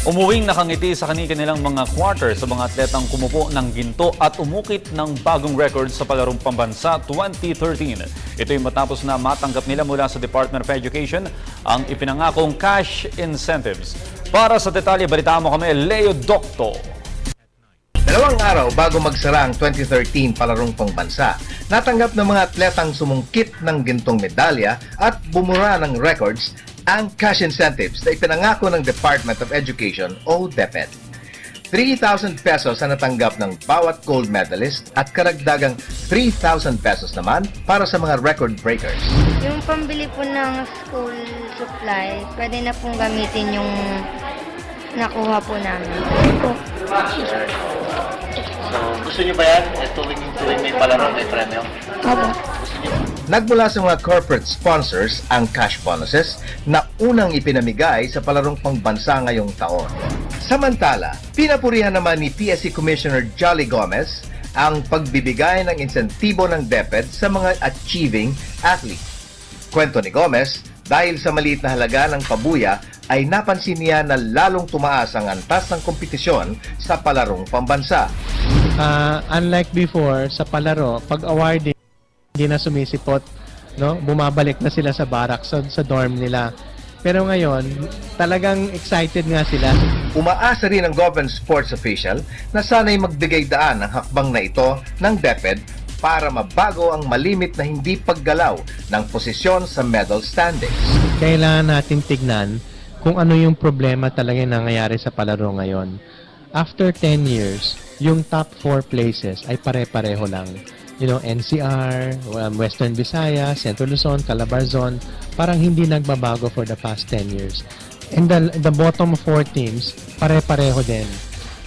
Umuwing nakangiti sa kanilang mga quarter sa mga atletang kumupo ng ginto at umukit ng bagong record sa palarong pambansa 2013. Ito'y matapos na matanggap nila mula sa Department of Education ang ipinangakong cash incentives. Para sa detalye, balita mo kami, Leo Docto. Dalawang araw bago magsara ang 2013 palarong pangbansa, natanggap ng mga atletang sumungkit ng gintong medalya at bumura ng records ang cash incentives na ipinangako ng Department of Education o DepEd. 3,000 pesos ang natanggap ng bawat gold medalist at karagdagang 3,000 pesos naman para sa mga record breakers. Yung pambili po ng school supply, pwede na pong gamitin yung nakuha po namin. So, gusto nyo ba yan? Tuwing may palaro, may premyo? Opo. Gusto nyo? Nagmula sa mga corporate sponsors ang cash bonuses na unang ipinamigay sa palarong pangbansa ngayong taon. Samantala, pinapurihan naman ni PSC Commissioner Jolly Gomez ang pagbibigay ng insentibo ng DepEd sa mga achieving athlete. Kwento ni Gomez, dahil sa maliit na halaga ng pabuya, ay napansin niya na lalong tumaas ang antas ng kompetisyon sa palarong pambansa. Unlike before, sa palaro, pag awarding, hindi na sumisipot, no? Bumabalik na sila sa barracks, sa dorm nila. Pero ngayon, talagang excited nga sila. Umaasa rin ang government sports official na sana'y magbigay daan ng hakbang na ito ng DepEd para mabago ang malimit na hindi paggalaw ng posisyon sa medal standings. Kailangan natin tignan kung ano yung problema talaga yung nangyayari sa palaro ngayon. After 10 years, yung top 4 places ay pare-pareho lang. You know, NCR, Western Visayas, Central Luzon, Calabarzon, parang hindi nagbabago for the past 10 years. And the bottom 4 teams, pare-pareho din.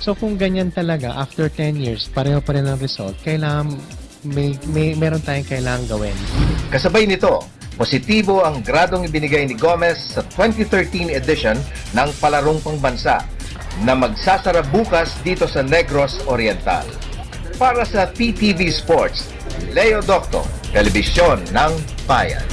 So kung ganyan talaga, after 10 years, pareho pa rin ang result, kailangan meron tayong kailangan gawin. Kasabay nito, positibo ang gradong ibinigay ni Gomez sa 2013 edition ng Palarong Pangbansa na magsasara bukas dito sa Negros Oriental. Para sa PTV Sports, Leo Docto, Telebisyon ng Bayan.